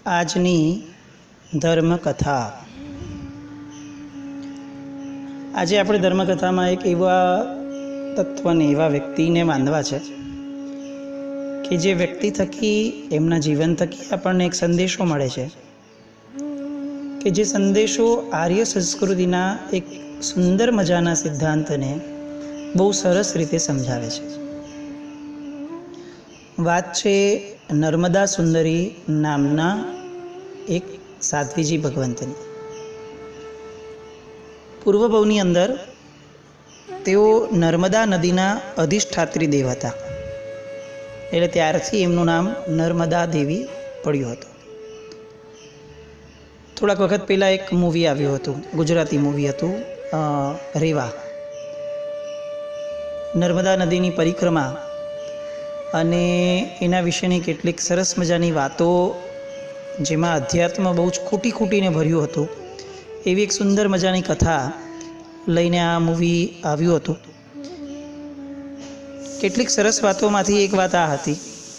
આજની ધર્મકથા। આજે આપણે ધર્મકથામાં એક એવા તત્વને, એવા વ્યક્તિને માનવા છે કે જે વ્યક્તિ થકી, એમના જીવન થકી આપણને એક સંદેશો મળે છે કે જે સંદેશો આર્ય સંસ્કૃતિના એક સુંદર મજાના સિદ્ધાંતને બહુ સરસ રીતે સમજાવે છે। વાત છે નર્મદા સુંદરી નામના એક સાધ્વીજી ભગવંતની। પૂર્વભવની અંદર તેઓ નર્મદા નદીના અધિષ્ઠાત્રી દેવ હતા, એટલે ત્યારથી એમનું નામ નર્મદા દેવી પડ્યું હતું। થોડાક વખત પહેલાં એક મૂવી આવ્યું હતું, ગુજરાતી મૂવી હતું રેવા, નર્મદા નદીની પરિક્રમા અને એના વિશેની કેટલીક સરસ મજાની વાતો, જેમાં અધ્યાત્મ બહુ જ ખૂટીને ભર્યું હતું, એવી એક સુંદર મજાની કથા લઈને આ મૂવી આવ્યું હતું। કેટલીક સરસ વાતોમાંથી એક વાત આ હતી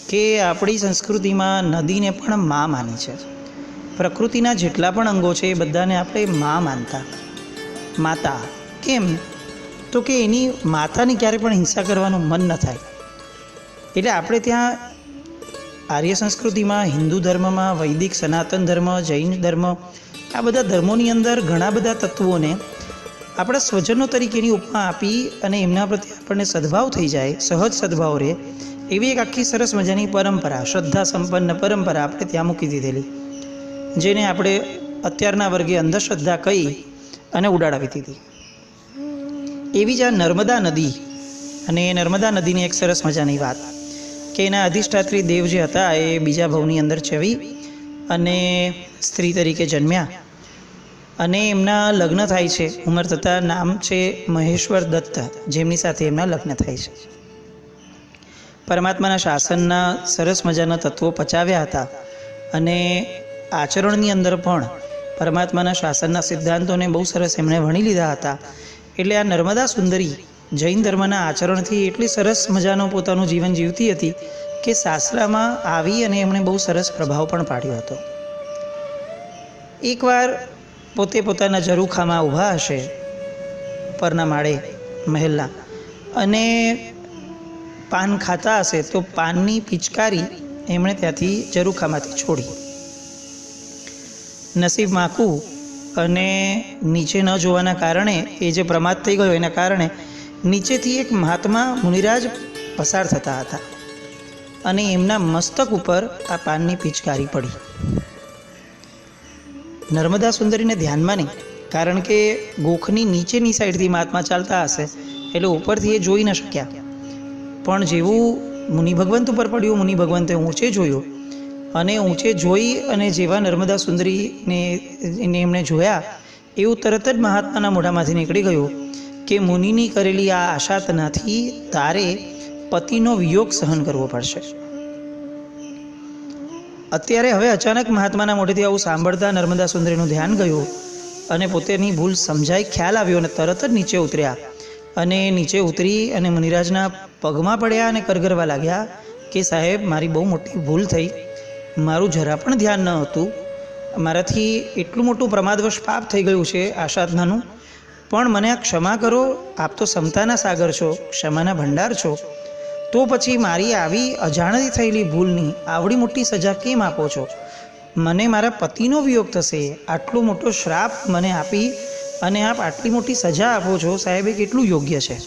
કે આપણી સંસ્કૃતિમાં નદીને પણ મા માની છે। પ્રકૃતિના જેટલા પણ અંગો છે એ બધાને આપણે મા માનતા, માતા। કેમ? તો કે એની માતાની ક્યારે પણ હિંસા કરવાનું મન ન થાય। એટલે આપણે ત્યાં આર્ય સંસ્કૃતિમાં, હિન્દુ ધર્મમાં, વૈદિક સનાતન ધર્મ, જૈન ધર્મ, આ બધા ધર્મોની અંદર ઘણા બધા તત્વોને આપણા સ્વજનો તરીકેની ઉપમા આપી અને એમના પ્રત્યે આપણને સદભાવ થઈ જાય, સહજ સદભાવ રહે, એવી એક આખી સરસ મજાની પરંપરા, શ્રદ્ધા સંપન્ન પરંપરા આપણે ત્યાં મૂકી દીધેલી, જેને આપણે અત્યારના વર્ગે અંધશ્રદ્ધા કહી અને ઉડાડાવી દીધી। એવી જ આ નર્મદા નદી, અને એ નર્મદા નદીની એક સરસ મજાની વાત કે એના અધિષ્ઠાત્રી દેવ જે હતા એ બીજા ભવની અંદર છવી અને સ્ત્રી તરીકે જન્મ્યા અને એમના લગ્ન થાય છે। ઉંમર થતાં નામ છે મહેશ્વર દત્ત, જેમની સાથે એમના લગ્ન થાય છે। પરમાત્માના શાસનના સરસ મજાના તત્વો પચાવ્યા હતા અને આચરણની અંદર પણ પરમાત્માના શાસનના સિદ્ધાંતોને બહુ સરસ એમણે વણી લીધા હતા। એટલે આ નર્મદા સુંદરી જૈન ધર્મના આચરણથી એટલી સરસ મજાનું પોતાનું જીવન જીવતી હતી કે સાસરામાં આવી અને એમણે બહુ સરસ પ્રભાવ પણ પાડ્યો હતો। એકવાર પોતે પોતાના ઝરૂખામાં ઊભા હશે પરના માળે મહેલના, અને પાન ખાતા હશે તો પાનની પિચકારી એમણે ત્યાંથી ઝરૂખામાંથી છોડી। નસીબ માકું અને નીચે ન જોવાના કારણે, એ જે પ્રમાદ થઈ ગયો એના કારણે નીચેથી એક મહાત્મા મુનિરાજ પસાર થતા હતા અને એમના મસ્તક ઉપર આ પાનની પિચકારી પડી। નર્મદા સુંદરીને ધ્યાનમાં નહીં, કારણ કે ગોખની નીચેની સાઈડથી મહાત્મા ચાલતા હશે એટલે ઉપરથી એ જોઈ ન શક્યા, પણ જેવું મુનિ ભગવંત ઉપર પડ્યું, મુનિ ભગવંતે ઊંચે જોયું અને ઊંચે જોઈ અને જેવા નર્મદા સુંદરીને એમણે જોયા એવું તરત જ મહાત્માના મોઢામાંથી નીકળી ગયું કે મુનિની કરેલી આ આશાતનાથી તારે પતિનો વિયોગ સહન કરવો પડશે। અત્યારે હવે અચાનક મહાત્માના મોઢેથી આવું સાંભળતા નર્મદા સુંદરીનું ધ્યાન ગયું અને પોતેની ભૂલ સમજાઈ, ખ્યાલ આવ્યો અને તરત જ નીચે ઉતર્યા અને નીચે ઉતરી અને મુનિરાજના પગમાં પડ્યા અને કરગરવા લાગ્યા કે સાહેબ, મારી બહુ મોટી ભૂલ થઈ, મારું જરા પણ ધ્યાન ન હતું, મારાથી એટલું મોટું પ્રમાદવશ પાપ થઈ ગયું છે આશાતનાનું, પણ મને આ ક્ષમા કરો, આપ તો સમતાના સાગર છો, ક્ષમાના ભંડાર છો, તો પછી મારી આવી અજાણતી થયેલી ભૂલની આવડી મોટી સજા કેમ આપો છો? મને મારા પતિનો વિયોગ થશે, આટલો મોટો શ્રાપ મને આપી અને આપ આટલી મોટી સજા આપો છો, સાહેબ એ કેટલું યોગ્ય છે?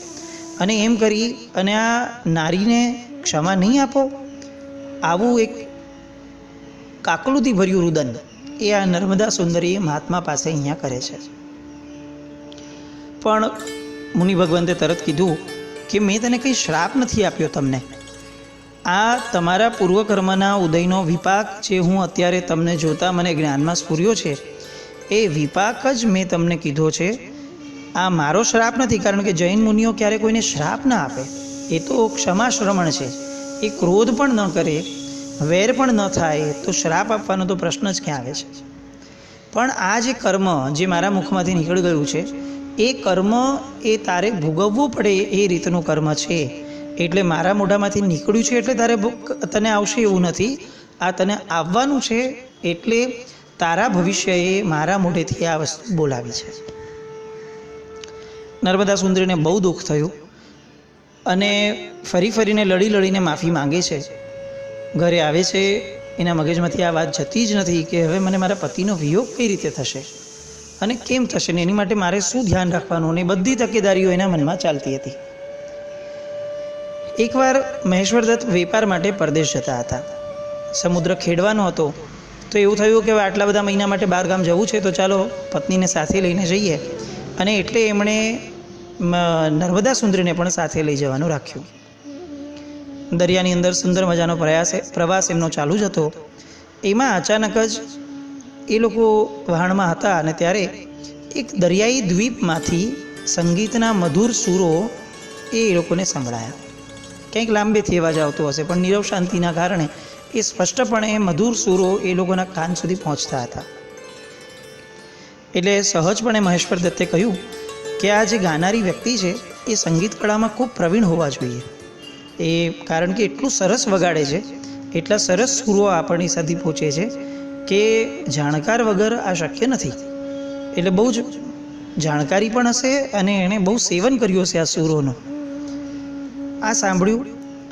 અને એમ કરી અને આ નારીને ક્ષમા નહીં આપો? આવું એક કાકલુથી ભર્યું રુદન એ આ નર્મદા સુંદરીએ મહાત્મા પાસે અહીંયા કરે છે। પણ મુનિ ભગવંતે તરત કીધું કે મેં તને કંઈ શ્રાપ નથી આપ્યો તમને, આ તમારા પૂર્વકર્મના ઉદયનો વિપાક જે હું અત્યારે તમને જોતા મને જ્ઞાનમાં સ્ફુર્યો છે, એ વિપાક જ મેં તમને કીધો છે, આ મારો શ્રાપ નથી। કારણ કે જૈન મુનિઓ ક્યારે કોઈને શ્રાપ ના આપે, એ તો ક્ષમાશ્રમણ છે, એ ક્રોધ પણ ન કરે, વેર પણ ન થાય, તો શ્રાપ આપવાનો તો પ્રશ્ન જ ક્યાં આવે છે? પણ આ જે કર્મ જે મારા મુખમાંથી નીકળી ગયું છે, એ કર્મ એ તારે ભોગવવું પડે એ રીતનું કર્મ છે। એટલે મારા મોઢામાંથી નીકળ્યું છે એટલે તારે તને આવશે એવું નથી, આ તને આવવાનું છે એટલે તારા ભવિષ્યએ મારા મોઢેથી આ વસ્તુ બોલાવી છે. નર્મદા સુંદરીને બહુ દુઃખ થયું અને ફરીને લડીને માફી માંગે છે. ઘરે આવે છે, એના મગજમાંથી આ વાત જતી જ નથી કે હવે મને મારા પતિનો વિયોગ કઈ રીતે થશે અને કેમ થશે ને એની માટે મારે શું ધ્યાન રાખવાનું, ને બધી તકેદારીઓ એના મનમાં ચાલતી હતી. એકવાર મહેશ્વરદત્ત વેપાર માટે પરદેશ જતા હતા. સમુદ્ર ખેડવાનો હતો, તો એવું થયું કે આટલા બધા મહિના માટે બહાર ગામ જવું છે, તો ચાલો પત્નીને સાથે લઈને જઈએ. અને એટલે એમણે નર્મદા સુંદરીને પણ સાથે લઈ જવાનું રાખ્યું. દરિયાની અંદર સુંદર મજાનો પ્રવાસ એમનો ચાલુ જ હતો. એમાં અચાનક જ એ લોકો વહાણમાં હતા અને ત્યારે એક દરિયાઈ દ્વીપમાંથી સંગીતના મધુર સૂરો એ લોકોને સંભળાયા. કંઈક લાંબેથી અવાજ આવતો હશે, પણ નીરવ શાંતિના કારણે એ સ્પષ્ટપણે મધુર સૂરો એ લોકોના કાન સુધી પહોંચતા હતા. એટલે સહજપણે મહેશ્વર દત્તે કહ્યું કે આ જે ગાનારી વ્યક્તિ છે એ સંગીત કળામાં ખૂબ પ્રવીણ હોવા જોઈએ. એ કારણ કે એટલું સરસ વગાડે છે, એટલા સરસ સૂરો આપણી સુધી પહોંચે છે કે જાણકાર વગર આ શક્ય નથી. એટલે બહુ જ જાણકારી પણ હશે અને એણે બહુ સેવન કર્યું હશે આ સૂરોનું. આ સાંભળ્યું.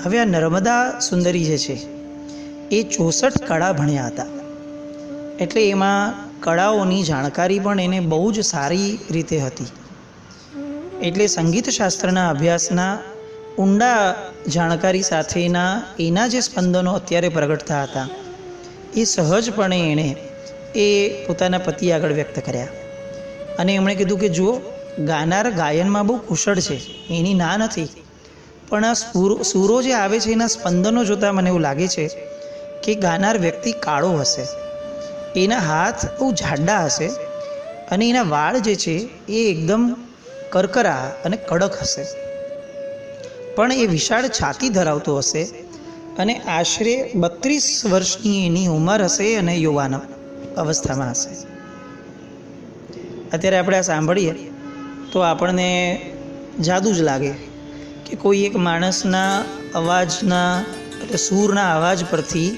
હવે આ નર્મદા સુંદરી જે છે એ 64 કળા ભણ્યા હતા, એટલે એમાં કળાઓની જાણકારી પણ એને બહુ જ સારી રીતે હતી. એટલે સંગીત શાસ્ત્રના અભ્યાસના ઊંડા જાણકારી સાથેના એના જે સ્પંદનો અત્યારે પ્રગટતા હતા એ સહજપણે એણે એ પોતાના પતિ આગળ વ્યક્ત કર્યા. અને એમણે કીધું કે જુઓ, ગાનાર ગાયનમાં બહુ કુશળ છે, એની ના નથી, પણ આ સૂરો જે આવે છે એના સ્પંદનો જોતાં મને એવું લાગે છે કે ગાનાર વ્યક્તિ કાળો હશે, એના હાથ બહુ જાડા હશે અને એના વાળ જે છે એ એકદમ કરકરા અને કડક હશે, પણ એ વિશાળ છાતી ધરાવતો હશે અને આશરે 32 વર્ષની એની ઉંમર હશે અને યુવાન અવસ્થામાં હશે. અત્યારે આપણે આ સાંભળીએ તો આપણને જાદુ જ લાગે કે કોઈ એક માણસના અવાજના એટલે સૂરના અવાજ પરથી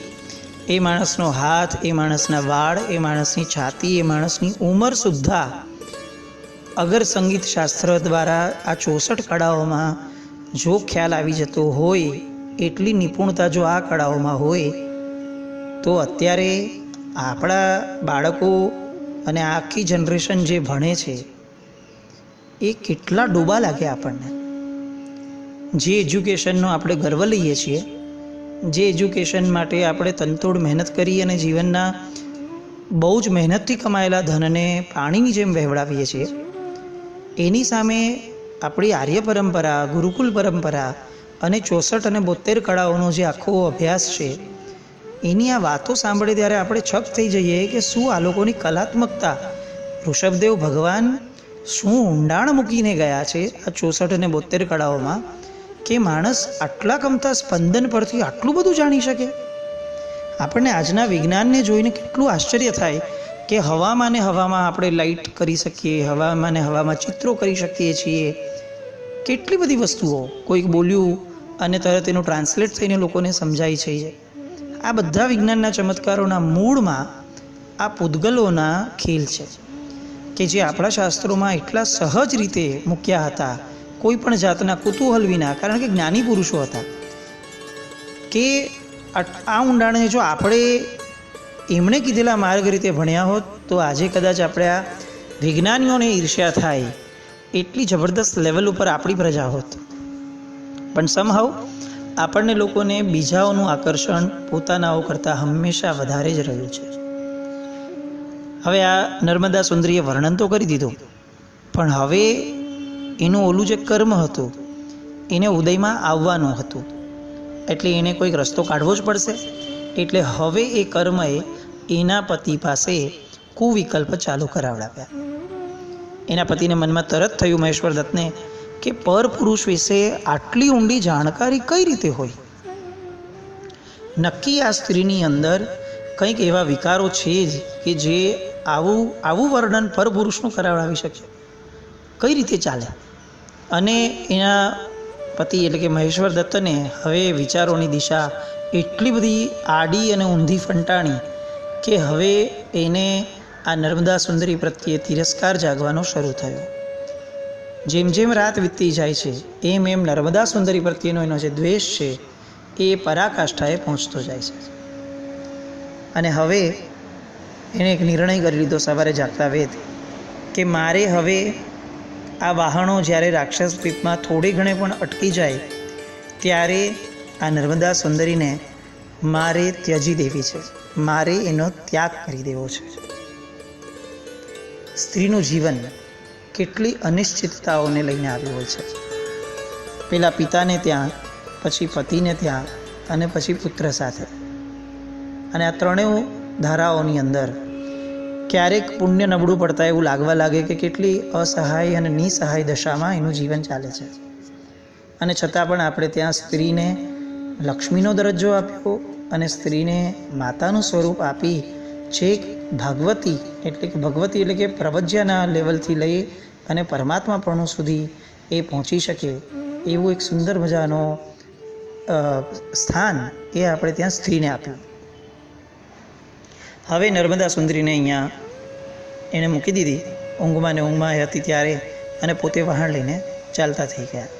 એ માણસનો હાથ, એ માણસના વાળ, એ માણસની છાતી, એ માણસની ઉંમર સુદ્ધા અગર સંગીત શાસ્ત્ર દ્વારા આ 64 કળાઓમાં જો ખ્યાલ આવી જતો હોય, એટલી નિપુણતા જો આ કળાઓમાં હોય, તો અત્યારે આપણા બાળકો અને આખી જનરેશન જે ભણે છે એ કેટલા ડૂબા લાગે આપણને. જે એજ્યુકેશનનો આપણે ગર્વ લઈએ છીએ, જે એજ્યુકેશન માટે આપણે તનતોડ મહેનત કરી અને જીવનના બહુ જ મહેનતથી કમાયેલા ધનને પાણીની જેમ વહેવડાવીએ છીએ, એની સામે આપણી આર્ય પરંપરા, ગુરુકુલ પરંપરા અને 64 અને 72 કળાઓનો જે આખો અભ્યાસ છે, એની આ વાતો સાંભળે ત્યારે આપણે છક થઈ જઈએ કે શું આ લોકોની કલાત્મકતા, ઋષભદેવ ભગવાન શું ઊંડાણ મૂકીને ગયા છે આ 64 અને 72 કળાઓમાં કે માણસ આટલા કમતા સ્પંદન પરથી આટલું બધું જાણી શકે. આપણને આજના વિજ્ઞાનને જોઈને કેટલું આશ્ચર્ય થાય કે હવામાં આપણે લાઇટ કરી શકીએ, હવામાં ચિત્રો કરી શકીએ છીએ, કેટલી બધી વસ્તુઓ કોઈક બોલ્યું અને તરત એનું ટ્રાન્સલેટ થઈને લોકોને સમજાય છે. આ બધા વિજ્ઞાનના ચમત્કારોના મૂળમાં આ પૂદગલોના ખેલ છે કે જે આપણા શાસ્ત્રોમાં એટલા સહજ રીતે મૂક્યા હતા, કોઈ પણ જાતના કુતૂહલ વિના, કારણ કે જ્ઞાની પુરુષો હતા, કે આ ઊંડાણને જો આપણે એમણે કીધેલા માર્ગ રીતે ભણ્યા હોત તો આજે કદાચ આપણે આ વિજ્ઞાનીઓને ઈર્ષ્યા થાય એટલી જબરદસ્ત લેવલ ઉપર આપણી પ્રજા હોત. પણ સમહાવ આપણને લોકોને બીજાઓનું આકર્ષણ પોતાનાઓ કરતાં હંમેશા વધારે જ રહ્યું છે. હવે આ નર્મદા સુંદરીએ વર્ણન તો કરી દીધું, પણ હવે એનું ઓલું જે કર્મ હતું એને ઉદયમાં આવવાનું હતું, એટલે એને કોઈક રસ્તો કાઢવો જ પડશે. એટલે હવે એ કર્મએ એના પતિ પાસે કુવિકલ્પ ચાલુ કરાવડાવ્યા. એના પતિને મનમાં તરત થયું મહેશ્વર દત્તને કે પર પુરુષ વિશે આટલી ઊંડી જાણકારી કઈ રીતે હોય? નક્કી આ સ્ત્રીની અંદર કંઈક એવા વિકારો છે જ કે જે આવું વર્ણન પર પુરુષનું કરાવડાવી શકે, કઈ રીતે ચાલે? અને એના પતિ એટલે કે મહેશ્વર દત્તને હવે વિચારોની દિશા એટલી બધી આડી અને ઊંધી ફંટાણી કે હવે એને આ નર્મદા સુંદરી પ્રત્યે તિરસ્કાર જાગવાનો શરૂ થયો. જેમ જેમ રાત વીતતી જાય છે એમ એમ નર્મદા સુંદરી પ્રત્યેનો એનો જે દ્વેષ છે એ પરાકાષ્ઠાએ પહોંચતો જાય છે. અને હવે એણે એક નિર્ણય કરી લીધો સવારે જાગતા વેદ કે મારે હવે આ વાહનો જ્યારે રાક્ષસ દ્વીપમાં થોડે ઘણે પણ અટકી જાય ત્યારે આ નર્મદા સુંદરીને મારે ત્યજી દેવી છે, મારે એનો ત્યાગ કરી દેવો છે. સ્ત્રીનું જીવન કેટલી અનિશ્ચિતતાઓને લઈને આવ્યું હોય છે. પેલા પિતાને ત્યાં, પછી પતિને ત્યાં અને પછી પુત્ર સાથે. અને આ ત્રણેય ધારાઓની અંદર ક્યારેક પુણ્ય નબળું પડતા એવું લાગવા લાગે કે કેટલી અસહાય અને નિસહાય દશામાં એનું જીવન ચાલે છે. અને છતાં પણ આપણે ત્યાં સ્ત્રીને લક્ષ્મીનો દરજ્જો આપ્યો અને સ્ત્રીને માતાનું સ્વરૂપ આપી છેક ભગવતી એટલે કે પ્રવજ્યાના લેવલથી લઈ અને પરમાત્માપણું સુધી એ પહોંચી શકે એવું એક સુંદર મજાનો સ્થાન એ આપણે ત્યાં સ્ત્રીને આપ્યું. હવે નર્મદા સુંદરીને અહીંયા એણે મૂકી દીધી. ઊંઘમાં ને ઊંઘમાં એ હતી ત્યારે અને પોતે વહાણ લઈને ચાલતા થઈ ગયા.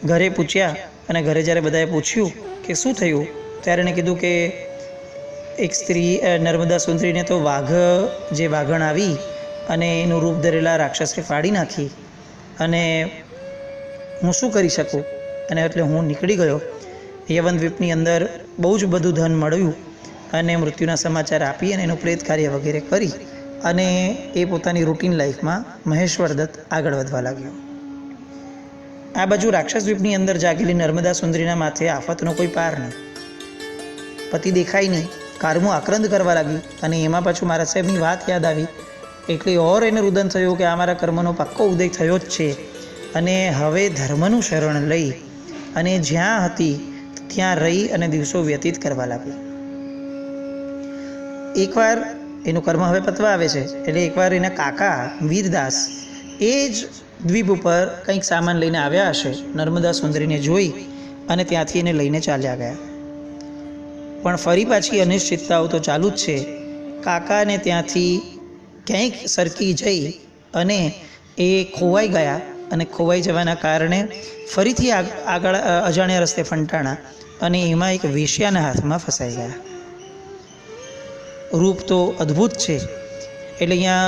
ઘરે પૂછ્યા અને ઘરે જ્યારે બધાએ પૂછ્યું કે શું થયું ત્યારે એણે કીધું કે એક સ્ત્રી નર્મદા સુંદરીને તો વાઘણ આવી અને એનું રૂપ ધરેલા રાક્ષસે ફાડી નાખી અને હું શું કરી શકું. અને એટલે હું નીકળી ગયો. યવન દ્વીપની અંદર બહુ જ બધું ધન મળ્યું અને મૃત્યુના સમાચાર આપી અને એનું પ્રેત કાર્ય વગેરે કરી અને એ પોતાની રૂટીન લાઈફમાં મહેશ્વર દત્ત આગળ વધવા લાગ્યો. આ બાજુ રાક્ષસ દ્વીપની અંદર જાગેલી નર્મદા સુંદરીના માથે આફતનો કોઈ પાર નહીં. પતિ દેખાય નહીં, કારમું આક્રંદ કરવા લાગી અને એમાં પાછું મારા સાહેબની વાત યાદ આવી એટલે ઓર એને રુદન થયું કે આ મારા કર્મનો પાક્કો ઉદય થયો જ છે અને હવે ધર્મનું શરણ લઈ અને જ્યાં હતી ત્યાં રહી અને દિવસો વ્યતીત કરવા લાગી. એકવાર એનું કર્મ હવે પતવા આવે છે એટલે એકવાર એના કાકા વીરદાસ એ જ દ્વીપ ઉપર કંઈક સામાન લઈને આવ્યા હશે. નર્મદા સુંદરીને જોઈ અને ત્યાંથી એને લઈને ચાલ્યા ગયા. પણ ફરી પાછી અનિશ્ચિતતાઓ તો ચાલુ જ છે. કાકાને ત્યાંથી ક્યાંક સરકી જઈ અને એ ખોવાઈ ગયા અને ખોવાઈ જવાના કારણે ફરીથી આગળ અજાણ્યા રસ્તે ફંટાણા અને એમાં એક વેશ્યાના હાથમાં ફસાઈ ગયા. રૂપ તો અદ્ભુત છે એટલે અહીંયા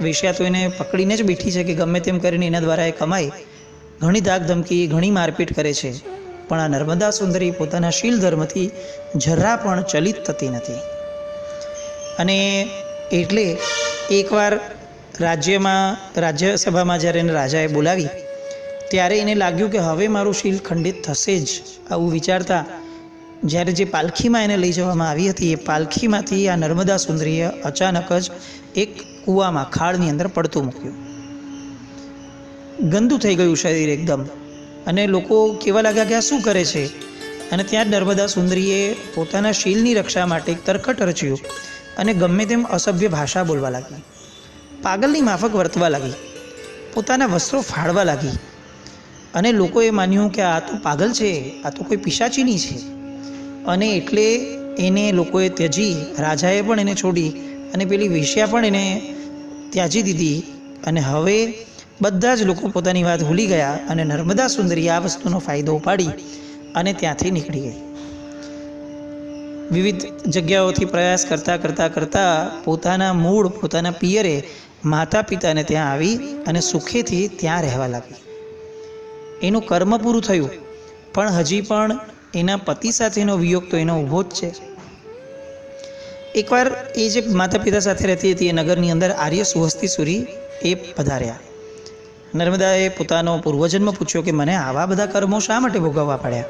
વેશ્યા તો એને પકડીને જ બેઠી છે કે ગમે તેમ કરીને એના દ્વારા એ કમાય. ઘણી ધાક ધમકી, ઘણી મારપીટ કરે છે પણ આ નર્મદા સુંદરી પોતાના શીલ ધર્મથી જરા પણ ચલિત થતી નથી. અને એટલે એકવાર રાજ્યસભામાં જ્યારે એને રાજાએ બોલાવી ત્યારે એને લાગ્યું કે હવે મારું શીલ ખંડિત થશે જ. આવું વિચારતા જ્યારે જે પાલખીમાં એને લઈ જવામાં આવી હતી એ પાલખીમાંથી આ નર્મદા સુંદરીએ અચાનક જ એક કૂવામાં ખાડની અંદર પડતું મૂક્યું. ગંદુ થઈ ગયું શરીર એકદમ અને લોકો કેવા લાગ્યા કે આ શું કરે છે. અને ત્યાં જ નર્મદા સુંદરીએ પોતાના શીલની રક્ષા માટે એક તરકટ રચ્યું અને ગમે તેમ અસભ્ય ભાષા બોલવા લાગી, પાગલની માફક વર્તવા લાગી, પોતાના વસ્ત્રો ફાડવા લાગી અને લોકોએ માન્યું કે આ તો પાગલ છે, આ તો કોઈ પિશાચીની છે. અને એટલે એને લોકોએ ત્યજી, રાજાએ પણ એને છોડી અને પેલી વેશ્યા પણ એને ત્યાજી દીધી. અને હવે બધા જ લોકો પોતાની વાત ભૂલી ગયા અને નર્મદા સુંદરી આ વસ્તુનો ફાયદો ઉપાડી અને ત્યાંથી નીકળી ગઈ. વિવિધ જગ્યાઓથી પ્રયાસ કરતાં પોતાના મૂળ, પોતાના પિયરે માતા પિતાને ત્યાં આવી અને સુખેથી ત્યાં રહેવા લાગી. એનું કર્મ પૂરું થયું પણ હજી પણ એના પતિ સાથેનો વિયોગ તો એનો ઊભો જ છે. એકવાર એ જે માતા પિતા સાથે રહેતી હતી એ નગરની અંદર આર્ય સુહસ્તીસુરી એ પધાર્યા. નર્મદાએ પોતાનો પૂર્વજન્મ પૂછ્યો કે મને આવા બધા કર્મો શા માટે ભોગવવા પડ્યા.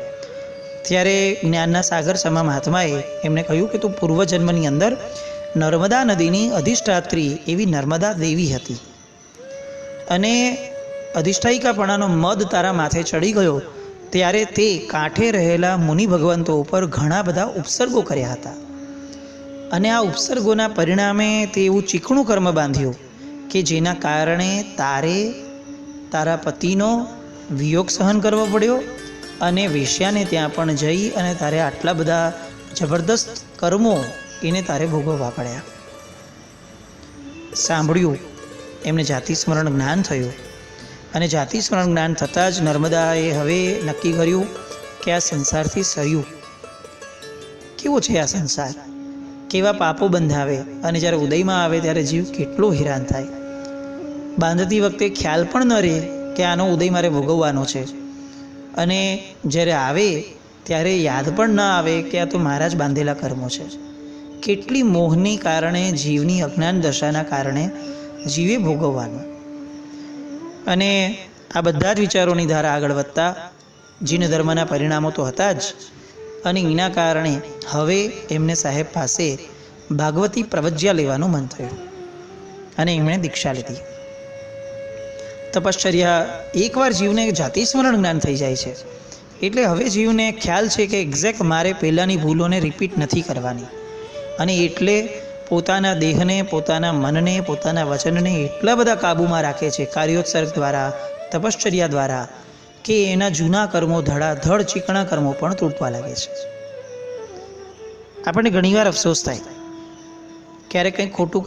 ત્યારે જ્ઞાનના સાગર સમા મહાત્માએ એમને કહ્યું કે તું પૂર્વજન્મની અંદર નર્મદા નદીની અધિષ્ઠાત્રી એવી નર્મદા દેવી હતી અને અધિષ્ઠાયિકાપણાનો મદ તારા માથે ચડી ગયો ત્યારે તે કાંઠે રહેલા મુનિ ભગવંતો ઉપર ઘણા બધા ઉપસર્ગો કર્યા હતા અને આ ઉપસર્ગોના પરિણામે તે એવું ચીકણું કર્મ બાંધ્યું કે જેના કારણે તારા પતિનો વિયોગ સહન કરવો પડ્યો અને વેશ્યાને ત્યાં પણ જઈ અને તારે આટલા બધા જબરદસ્ત કર્મો એને તારે ભોગવવા પડ્યા. સાંભળ્યું, એમને જાતિ સ્મરણ જ્ઞાન થયું, અને જાતિ સ્મરણ જ્ઞાન થતાં જ નર્મદાએ હવે નક્કી કર્યું કે આ સંસારથી સર્યું. કેવો છે આ સંસાર, કેવા પાપો બંધાવે, અને જ્યારે ઉદયમાં આવે ત્યારે જીવ કેટલો હેરાન થાય. બાંધતી વખતે ખ્યાલ પણ ન રહે કે આનો ઉદય મારે ભોગવવાનો છે, અને જ્યારે આવે ત્યારે યાદ પણ ન આવે કે આ તો મારા જ બાંધેલા કર્મો છે. કેટલી મોહની કારણે, જીવની અજ્ઞાન દશાના કારણે જીવે ભોગવવાનું. અને આ બધા જ વિચારોની ધારા આગળ વધતા જીન ધર્મના પરિણામો તો હતા જ, અને એના કારણે હવે એમને સાહેબ પાસે ભાગવતી પ્રવજ્યા લેવાનું મન થયું, અને એમણે દીક્ષા લીધી. તપશ્ચર્યા, એકવાર જીવને જાતિ સ્મરણ જ્ઞાન થઈ જાય છે એટલે હવે જીવને ખ્યાલ છે કે એક્ઝેક્ટ મારે પહેલાંની ભૂલોને રિપીટ નથી કરવાની, અને એટલે પોતાના દેહને, પોતાના મનને, પોતાના વચનને એટલા બધા કાબૂમાં રાખે છે કાર્યોત્સર્ગ દ્વારા, તપશ્ચર્યા દ્વારા, કે એના જૂના કર્મો, ધડાધડ ચીકણા કર્મો પણ તૂટવા લાગે છે. આપણને ઘણીવાર અફસોસ થાય, ક્યારેક કંઈક ખોટું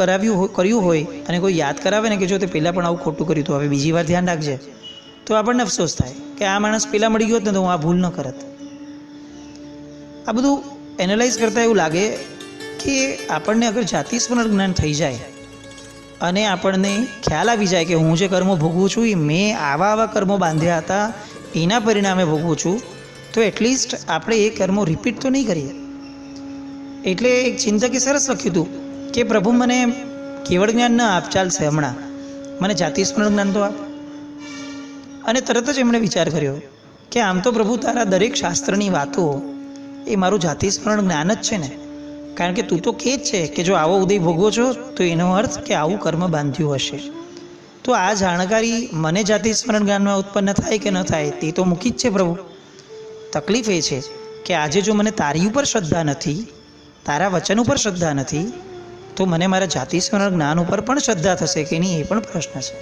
કર્યું હોય અને કોઈ યાદ કરાવે ને કે જો તે પહેલાં પણ આવું ખોટું કર્યું હતું, હવે બીજી વાર ધ્યાન રાખજે, તો આપણને અફસોસ થાય કે આ માણસ પહેલાં મળી ગયો ને તો હું આ ભૂલ ન કરત. આ બધું એનાલાઇઝ કરતાં એવું લાગે કે આપણને અગર જાતિ સ્મરણ જ્ઞાન થઈ જાય અને આપણને ખ્યાલ આવી જાય કે હું જે કર્મો ભોગવું છું એ મેં આવા કર્મો બાંધ્યા હતા, એના પરિણામે ભોગવું છું, તો એટલીસ્ટ આપણે એ કર્મો રિપીટ તો નહીં કરીએ. એટલે એક ચિંતકે સરસ લખ્યું હતું કે પ્રભુ મને કેવળ જ્ઞાન ન આપ, ચાલશે, હમણાં મને જાતિ સ્મરણ જ્ઞાન તો આપ. અને તરત જ એમણે વિચાર કર્યો કે આમ તો પ્રભુ તારા દરેક શાસ્ત્રની વાતો એ મારું જાતિ સ્મરણ જ્ઞાન જ છે ને, કારણ કે તું તો કહે જ છે કે જો આવો ઉદય ભોગવો છો તો એનો અર્થ કે આવું કર્મ બાંધ્યું હશે. તો આ જાણકારી મને જાતિ સ્મરણ જ્ઞાનમાં ઉત્પન્ન થાય કે ન થાય તે તો મૂકી જ છે પ્રભુ. તકલીફ એ છે કે આજે જો મને તારી ઉપર શ્રદ્ધા નથી, તારા વચન ઉપર શ્રદ્ધા નથી, તો મને મારા જાતિ સ્મરણ જ્ઞાન ઉપર પણ શ્રદ્ધા થશે કે નહીં એ પણ પ્રશ્ન છે.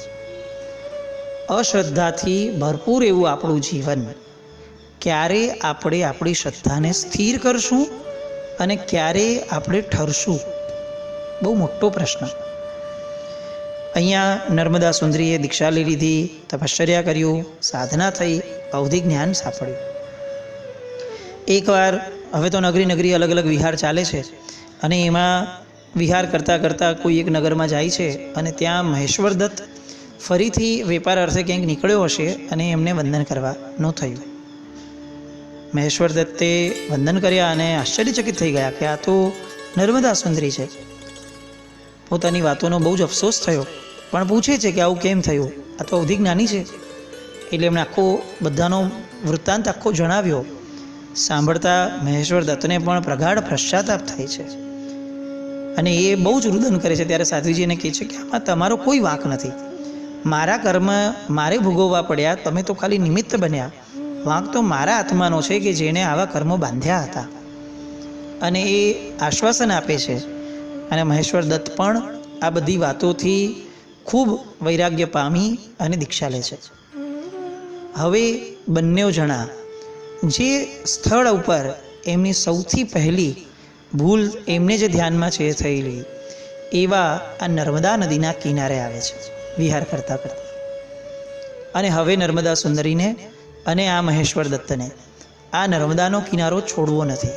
અશ્રદ્ધાથી ભરપૂર એવું આપણું જીવન, ક્યારે આપણે આપણી શ્રદ્ધાને સ્થિર કરશું અને ક્યારે આપણે ઠરશું, બહુ મોટો પ્રશ્ન. અહીંયા નર્મદા સુંદરીએ દીક્ષા લઈ લીધી, તપશ્ચર્યા કર્યું, સાધના થઈ, અવધિ જ્ઞાન સાંપડ્યું. એકવાર હવે તો નગરી નગરી અલગ અલગ વિહાર ચાલે છે, અને એમાં વિહાર કરતાં કરતાં કોઈ એક નગરમાં જાય છે, અને ત્યાં મહેશ્વર દત્ત ફરીથી વેપાર અર્થે ક્યાંક નીકળ્યો હશે અને એમને વંદન કરવાનું થયું. મહેશ્વર દત્તે વંદન કર્યા અને આશ્ચર્યચકિત થઈ ગયા કે આ તો નર્મદા સુંદરી છે. પોતાની વાતોનો બહુ જ અફસોસ થયો, પણ પૂછે છે કે આવું કેમ થયું, આ તો અવધિ જ્ઞાની છે. એટલે એમણે આખો બધાનો વૃત્તાંત આખો જણાવ્યો. સાંભળતા મહેશ્વર દત્તને પણ પ્રગાઢ પશ્ચાતાપ થાય છે, અને એ બહુ જ રુદન કરે છે. ત્યારે સાધ્વીજીને કહે છે કે આમાં તમારો કોઈ વાંક નથી, મારા કર્મ મારે ભોગવવા પડ્યા, તમે તો ખાલી નિમિત્ત બન્યા, વાંક તો મારા આત્માનો છે કે જેણે આવા કર્મો બાંધ્યા હતા. અને એ આશ્વાસન આપે છે. અને મહેશ્વર દત્ત પણ આ બધી વાતોથી ખૂબ વૈરાગ્ય પામી અને દીક્ષા લે છે. હવે બંને જણા જે સ્થળ ઉપર એમની સૌથી પહેલી ભૂલ એમને જે ધ્યાનમાં છે થયેલી, એવા આ નર્મદા નદીના કિનારે આવે છે વિહાર કરતાં કરતાં. અને હવે નર્મદા સુંદરીને અને આ મહેશ્વર દત્તને આ નર્મદાનો કિનારો છોડવો નથી,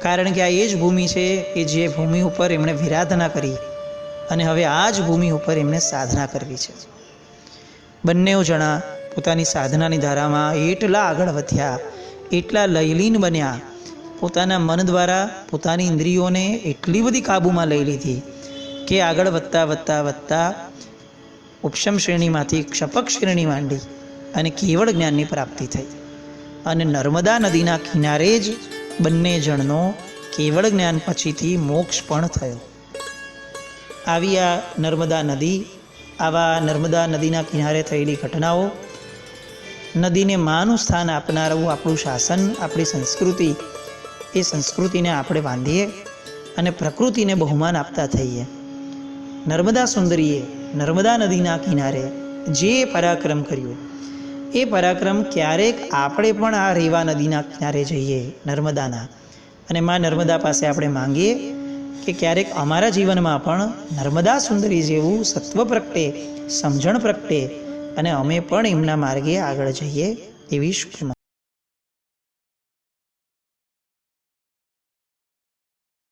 કારણ કે આ એ જ ભૂમિ છે કે જે ભૂમિ ઉપર એમણે વિરાધના કરી, અને હવે આ જ ભૂમિ ઉપર એમણે સાધના કરવી છે. બંને જણા પોતાની સાધનાની ધારામાં એટલા આગળ વધ્યા, એટલા લયલીન બન્યા, પોતાના મન દ્વારા પોતાની ઇન્દ્રિયોને એટલી બધી કાબૂમાં લઈ લીધી કે આગળ વધતા વધતા વધતા ઉપશમ શ્રેણીમાંથી ક્ષપક શ્રેણી માંડી અને કેવળ જ્ઞાનની પ્રાપ્તિ થઈ. અને નર્મદા નદીના કિનારે જ બંને જણનો કેવળ જ્ઞાન પછીથી મોક્ષ પણ થયો. આવી આ નર્મદા નદી, આવા નર્મદા નદીના કિનારે થયેલી ઘટનાઓ, નદીને માનું સ્થાન આપનારું આપણું શાસન, આપણી સંસ્કૃતિ, એ સંસ્કૃતિને આપણે બાંધીએ અને પ્રકૃતિને બહુમાન આપતા થઈએ. નર્મદા સુંદરીએ નર્મદા નદીના કિનારે જે પરાક્રમ કર્યું, એ પરાક્રમ ક્યારેક આપણે પણ આ રેવા નદીના કિનારે જઈએ નર્મદાના, અને માં નર્મદા પાસે આપણે માંગીએ કે ક્યારેક અમારા જીવનમાં પણ નર્મદા સુંદરી જેવું સત્વ પ્રગટે, સમજણ પ્રગટે અને અમે પણ એમના માર્ગે આગળ જઈએ એવી શુભકામના.